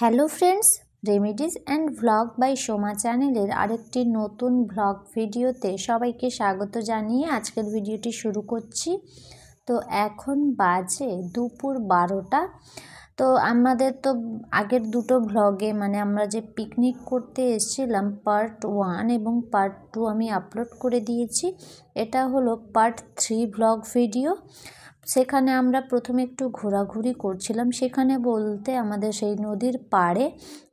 Hello friends, remedies and vlog by Soma চ্যানেলের আরেকটি নতুন ভ্লগ ভিডিওতে সবাইকে স্বাগত জানিয়ে আজকের ভিডিওটি শুরু করছি। তো এখন বাজে দুপুর 12টা। তো আমাদের তো আগের দুটো ভ্লগে আমরা যে পিকনিক করতে এসেছিলাম পার্ট 1 এবং পার্ট 2 আমি আপলোড করে দিয়েছি। এটা হলো পার্ট 3 ভ্লগ ভিডিও। সেখানে আমরা প্রথমে একটু ঘোরাঘুরি করছিলাম, সেখানে বলতে আমাদের সেই নদীর পাড়ে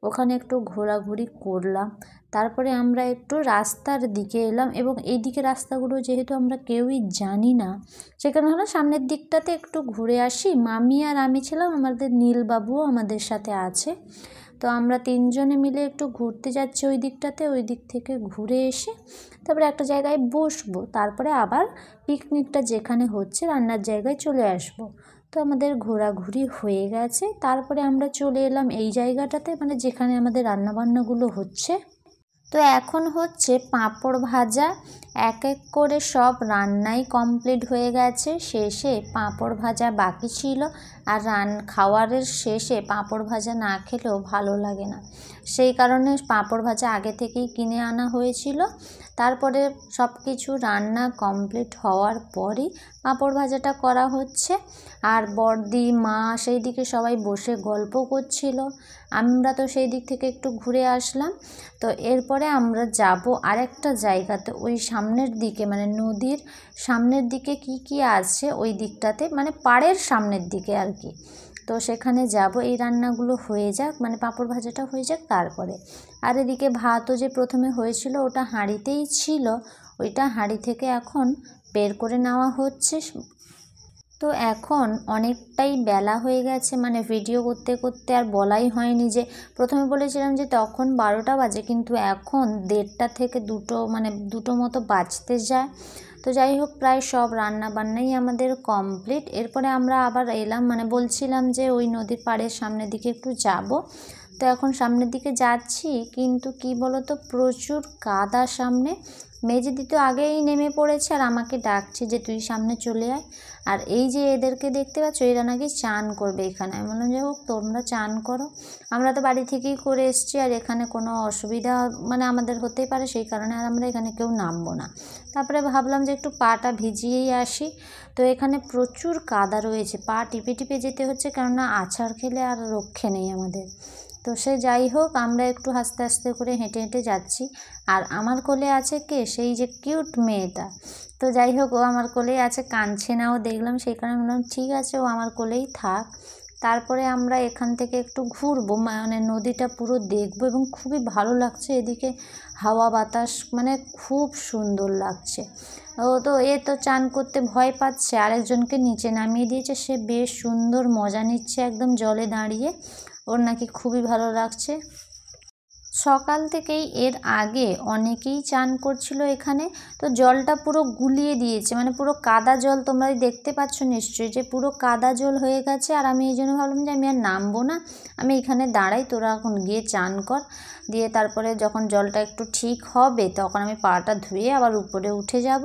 ওখানে একটু ঘোরাঘুরি করলাম। তারপরে আমরা একটু রাস্তার দিকে এলাম এবং এই দিকে রাস্তাগুলো যেহেতু আমরা কেউই জানি না, সেখানে হলো সামনের দিকটাতে একটু ঘুরে আসি। মামি আর আমি ছিলাম, আমাদের নীলবাবুও আমাদের সাথে আছে। তো আমরা তিনজনে মিলে একটু ঘুরতে যাচ্ছি ওই দিকটাতে। ওই দিক থেকে ঘুরে এসে তারপরে একটা জায়গায় বসবো, তারপরে আবার পিকনিকটা যেখানে হচ্ছে রান্নার জায়গায় চলে আসব। তো আমাদের ঘোরাঘুরি হয়ে গেছে, তারপরে আমরা চলে এলাম এই জায়গাটাতে, যেখানে আমাদের রান্নাবান্নাগুলো হচ্ছে। তো এখন হচ্ছে পাঁপড় ভাজা। এক এক করে সব রান্নাই কমপ্লিট হয়ে গেছে, শেষে পাঁপড় ভাজা বাকি ছিল। আর খাওয়ারের শেষে পাঁপড় ভাজা না খেলেও ভালো লাগে না, সেই কারণে পাঁপড় ভাজা আগে থেকেই কিনে আনা হয়েছিল। তারপরে সব কিছু রান্না কমপ্লিট হওয়ার পরই পাঁপড় ভাজাটা করা হচ্ছে। আর বড়দি, মা সেই দিকে সবাই বসে গল্প করছিল। আমরা তো সেই দিক থেকে একটু ঘুরে আসলাম। তো এরপরে আমরা যাব আরেকটা জায়গাতে, ওই সামনের দিকে নদীর সামনের দিকে কি আছে ওই দিকটাতে, পাড়ের সামনের দিকে আর কি। তো সেখানে যাব, এই রান্নাগুলো হয়ে যাক, পাঁপড় ভাজাটা হয়ে যাক তারপরে। আর এদিকে ভাতও যে প্রথমে হয়েছিল ওটা হাঁড়িতেই ছিল, ওইটা হাঁড়ি থেকে এখন বের করে নেওয়া হচ্ছে। তো এখন অনেকটাই বেলা হয়ে গেছে, ভিডিও করতে করতে আর বলাই হয়নি যে প্রথমে বলেছিলাম যে তখন 12টা বাজে, কিন্তু এখন 1:30 থেকে 2 2 মতো বাজতে যায়। তো যাই হোক, প্রায় সব রান্না বান্নাই আমাদের কমপ্লিট। এরপরে আমরা আবার এলাম, বলছিলাম যে ওই নদীর পাড়ের সামনের দিকে একটু যাব। তো এখন সামনের দিকে যাচ্ছি, কিন্তু কি বলতো, প্রচুর কাদা সামনে। মেজদি তো আগেই নেমে পড়েছে আর আমাকে ডাকছে যে তুই সামনে চলে আয়। আর এই যে এদেরকে দেখতে পাচ্ছ, এরা নাকি চান করবে এখানে। আমি বললাম যে হোক, তোমরা চান করো, আমরা তো বাড়ি থেকেই করে এসছি, আর এখানে কোনো অসুবিধা আমাদের হতেই পারে, সেই কারণে আর আমরা এখানে কেউ নামবো না। তারপরে ভাবলাম যে একটু পাটা ভিজিয়েই আসি। তো এখানে প্রচুর কাদা রয়েছে, পা টিপে টিপে যেতে হচ্ছে, কেননা আছাড় খেলে আর রক্ষে নেই আমাদের। তো সে যাই হোক, আমরা একটু আস্তে আস্তে করে হেঁটে হেঁটে যাচ্ছি। আর আমার কোলে আছে কে, সেই যে কিউট মেয়েটা। তো যাই হোক, ও আমার কোলেই আছে, কাঁদছে না ও, দেখলাম, সেই কারণে বললাম ঠিক আছে, ও আমার কোলেই থাক। তারপরে আমরা এখান থেকে একটু ঘুরবো, নদীটা পুরো দেখবো, এবং খুবই ভালো লাগছে এদিকে, হাওয়া বাতাস খুব সুন্দর লাগছে। এ তো চান করতে ভয় পাচ্ছে, আরেকজনকে নিচে নামিয়ে দিয়েছে, সে বেশ সুন্দর মজা নিচ্ছে একদম জলে দাঁড়িয়ে, ওর নাকি খুবই ভালো লাগছে। সকাল থেকেই এর আগে অনেকেই চান করছিল এখানে। তো জলটা পুরো গুলিয়ে দিয়েছে, পুরো কাদা জল, তোমরা দেখতে পাচ্ছ নিশ্চয়ই যে পুরো কাদা জল হয়ে গেছে। আর আমি এই জন্য ভাবলাম যে আমি আর নামবো না, আমি এখানে দাঁড়াই, তোরা এখন গিয়ে চান কর। দিয়ে তারপরে যখন জলটা একটু ঠিক হবে তখন আমি পাটা ধুয়ে আবার উপরে উঠে যাব।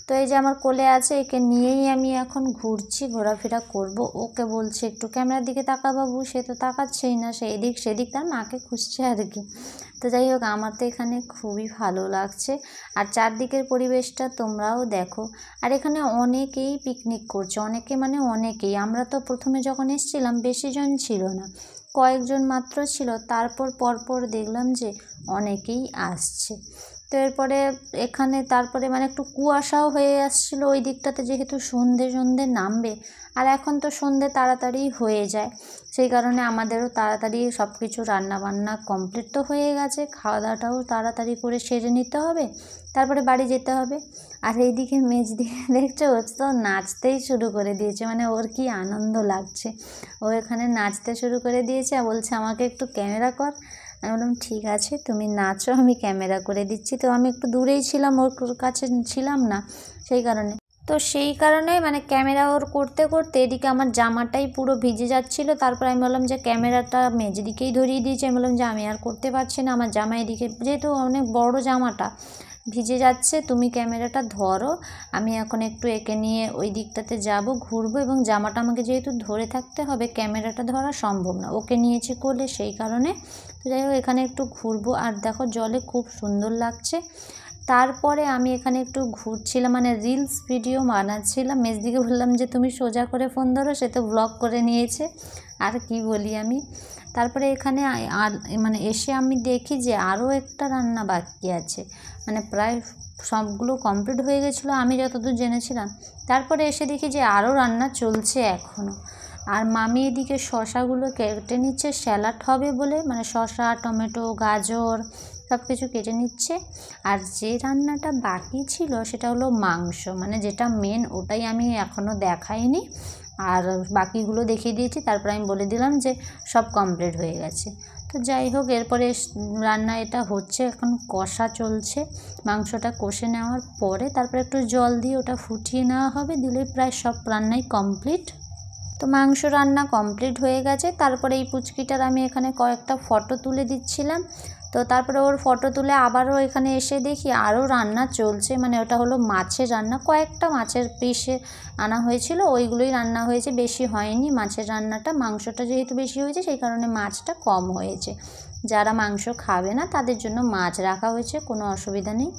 তো এই যে আমার কোলে আছে, একে নিয়েই আমি এখন ঘুরছি, ঘোরাফেরা করব। ওকে বলছে একটু ক্যামেরার দিকে তাকা বাবু, সে তো তাকাচ্ছেই না, সে এদিক সেদিক তার মাকে খুঁজছে আর কি। তো যাই হোক, আমার তো এখানে খুবই ভালো লাগছে। আর চারদিকের পরিবেশটা তোমরাও দেখো। আর এখানে অনেকেই পিকনিক করছে, অনেকে অনেকেই। আমরা তো প্রথমে যখন এসেছিলাম বেশি জন ছিল না, কয়েকজন মাত্র ছিল। তারপর পরপর দেখলাম যে অনেকেই আসছে। তো এরপরে এখানে তারপরে একটু কুয়াশাও হয়ে আসছিলো ওই দিকটাতে, যেহেতু সন্ধে সন্ধে নামবে। আর এখন তো সন্ধে তাড়াতাড়ি হয়ে যায়, সেই কারণে আমাদেরও তাড়াতাড়ি সব কিছু রান্নাবান্না কমপ্লিট তো হয়ে গেছে, খাওয়া দাওয়াটাও তাড়াতাড়ি করে সেরে নিতে হবে, তারপরে বাড়ি যেতে হবে। আর এইদিকে মেজদিকে দেখছো, ও তো নাচতেই শুরু করে দিয়েছে, ওর কি আনন্দ লাগছে। ও এখানে নাচতে শুরু করে দিয়েছে আর বলছে আমাকে একটু ক্যামেরা কর। আমি বললাম ঠিক আছে, তুমি নাচো, আমি ক্যামেরা করে দিচ্ছি। তো আমি একটু দূরেই ছিলাম, ওর কাছে ছিলাম না, সেই কারণে ক্যামেরা ওর করতে করতে এদিকে আমার জামাটাই পুরো ভিজে যাচ্ছিল। তারপর আমি বললাম যে ক্যামেরাটা মেজদিকেই ধরিয়ে দিয়েছি। আমি বললাম যে আমি আর করতে পারছি না, আমার জামা এদিকে, যেহেতু অনেক বড় জামাটা, ভিজে যাচ্ছে, তুমি ক্যামেরাটা ধরো, আমি এখন একটু একে নিয়ে ওই দিকটাতে যাব, ঘুরবো, এবং জামাটা আমাকে যেহেতু ধরে থাকতে হবে ক্যামেরাটা ধরা সম্ভব না, ওকে নিয়েছি কোলে, সেই কারণে। তো যাই হোক এখানে একটু ঘুরবো, আর দেখো জলে খুব সুন্দর লাগছে। তারপরে আমি এখানে একটু ঘুরছিলাম, মানে রিলস ভিডিও বানাচ্ছিলাম। মেজদিকে বললাম যে তুমি সোজা করে ফোন ধরো, সে তো ব্লগ করে নিয়েছে, আর কি বলি আমি। তারপরে এখানে আর মানে এসে আমি দেখি যে আরও একটা রান্না বাকি আছে, মানে প্রায় সবগুলো কমপ্লিট হয়ে গেছিলো আমি যতদূর জেনেছিলাম। তারপরে এসে দেখি যে আরও রান্না চলছে এখনও। আর মামি এদিকে শশাগুলো কেটে নিচ্ছে স্যালাড হবে বলে, মানে শশা, টমেটো, গাজর সব কিছু কেটে নিচ্ছে। আর যে রান্নাটা বাকি ছিল সেটা হলো মাংস, মানে যেটা মেন, ওটাই আমি এখনও দেখাইনি, আর বাকিগুলো দেখিয়ে দিয়েছি। তারপর আমি বলে দিলাম যে সব কমপ্লিট হয়ে গেছে। তো যাই হোক এরপরে রান্না এটা হচ্ছে, এখন কষা চলছে। মাংসটা কষে নেওয়ার পরে তারপরে একটু জল দিয়ে ওটা ফুটিয়ে নেওয়া হবে, দিলেই প্রায় সব রান্নাই কমপ্লিট। তো মাংস রান্না কমপ্লিট হয়ে গেছে। তারপরে এই পুচকিটার আমি এখানে কয়েকটা ফটো তুলে দিচ্ছিলাম। তো তারপরে ওর ফটো তুলে আবারও এখানে এসে দেখি আরও রান্না চলছে, মানে ওটা হলো মাছের রান্না, কয়েকটা মাছের পিসে আনা হয়েছিল, ওইগুলোই রান্না হয়েছে, বেশি হয়নি মাছের রান্নাটা। মাংসটা যেহেতু বেশি হয়েছে সেই কারণে মাছটা কম হয়েছে। যারা মাংস খাবে না তাদের জন্য মাছ রাখা হয়েছে, কোনো অসুবিধা নেই।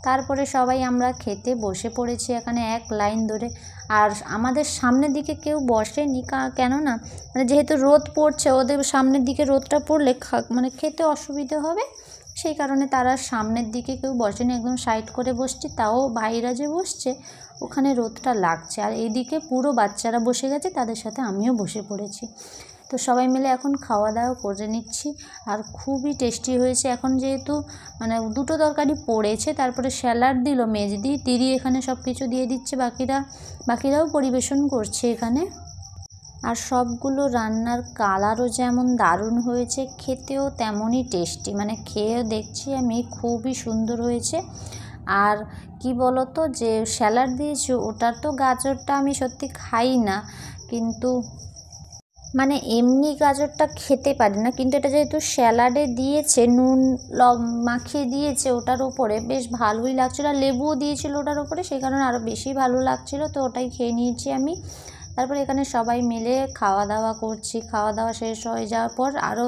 তারপরে সবাই আমরা খেতে বসে পড়েছি এখানে এক লাইন ধরে। আর আমাদের সামনের দিকে কেউ বসেনি, কেননা মানে যেহেতু রোদ পড়ছে, ওদের সামনের দিকে রোদটা পড়লে মানে খেতে অসুবিধে হবে, সেই কারণে তারা সামনের দিকে কেউ বসেনি, একদম সাইড করে বসছে। তাও ভাইরা যে বসছে ওখানে রোদটা লাগছে, আর এইদিকে পুরো বাচ্চারা বসে গেছে, তাদের সাথে আমিও বসে পড়েছি। তো সবাই মিলে এখন খাওয়া দাওয়া করে নিচ্ছি, আর খুবই টেস্টি হয়েছে। এখন যেহেতু মানে দুটো তরকারি পড়েছে, তারপরে স্যালাড দিল মেজদি, দিদি এখানে সব কিছু দিয়ে দিচ্ছে, বাকিরাও পরিবেশন করছে এখানে। আর সবগুলো রান্নার কালারও যেমন দারুণ হয়েছে, খেতেও তেমনই টেস্টি, মানে খেয়েও দেখছি আমি খুবই সুন্দর হয়েছে। আর কি বলতো, যে স্যালাড দিয়েছি ওটার তো গাজরটা আমি সত্যি খাই না, কিন্তু মানে এমনি গাজরটা খেতে পারি না, কিন্তু এটা যেহেতু স্যালাডে দিয়েছে, নুন মাখিয়ে দিয়েছে ওটার উপরে, বেশ ভালোই লাগছিলো, আর লেবুও দিয়েছিল ওটার উপরে, সেই কারণে আরও বেশি ভালো লাগছিলো। তো ওটাই খেয়ে নিয়েছি আমি। তারপরে এখানে সবাই মিলে খাওয়া দাওয়া করছি। খাওয়া দাওয়া শেষ হয়ে যাওয়ার পর আরও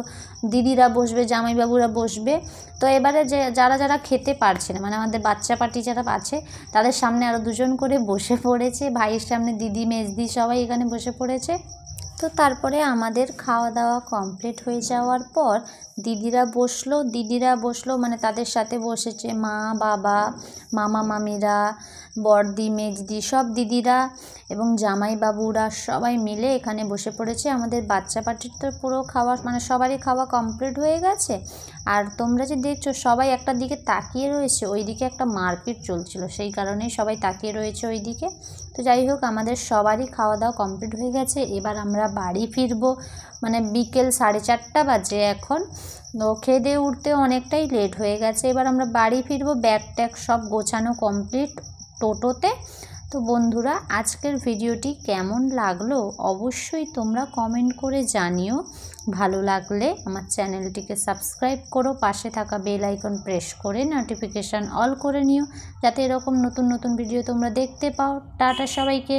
দিদিরা বসবে, জামাইবাবুরা বসবে। তো এবারে যারা যারা খেতে পারছে না, মানে আমাদের বাচ্চা পার্টি যারা আছে, তাদের সামনে আরও দুজন করে বসে পড়েছে, ভাইয়ের সামনে দিদি, মেজদি সবাই এখানে বসে পড়েছে। তো তারপরে আমাদের খাওয়া দাওয়া কমপ্লিট হয়ে যাওয়ার পর দিদিরা বসলো, মানে তাদের সাথে বসেছে মা, বাবা, মামা, মামিরা, বড়দি, মেজদি, সব দিদিরা এবং জামাইবাবুরা সবাই মিলে এখানে বসে পড়েছে। আমাদের বাচ্চা পার্টির তো পুরো খাওয়া, মানে সবারই খাওয়া কমপ্লিট হয়ে গেছে। আর তোমরা যে দেখছো সবাই একটা দিকে তাকিয়ে রয়েছে, ওই দিকে একটা মারপিট চলছিল, সেই কারণেই সবাই তাকিয়ে রয়েছে ওই দিকে। তো যাই হোক আমাদের সবারই খাওয়া দাওয়া কমপ্লিট হয়ে গেছে। এবার আমরা বাড়ি ফিরবো, মানে বিকেল 4:30 বাজে এখন। তো খেয়ে দিয়ে উঠতে অনেকটাই লেট হয়ে গেছে। এবার আমরা বাড়ি ফিরবো, ব্যাগ ট্যাগ সব গোছানো কমপ্লিট টোটোতে। তো বন্ধুরা, আজকের ভিডিওটি কেমন লাগলো অবশ্যই তোমরা কমেন্ট করে জানিও। ভালো লাগলে আমার চ্যানেলটিকে সাবস্ক্রাইব করো, পাশে থাকা বেল আইকন প্রেস করে নোটিফিকেশান অল করে নিও, যাতে এরকম নতুন নতুন ভিডিও তোমরা দেখতে পাও। টাটা সবাইকে।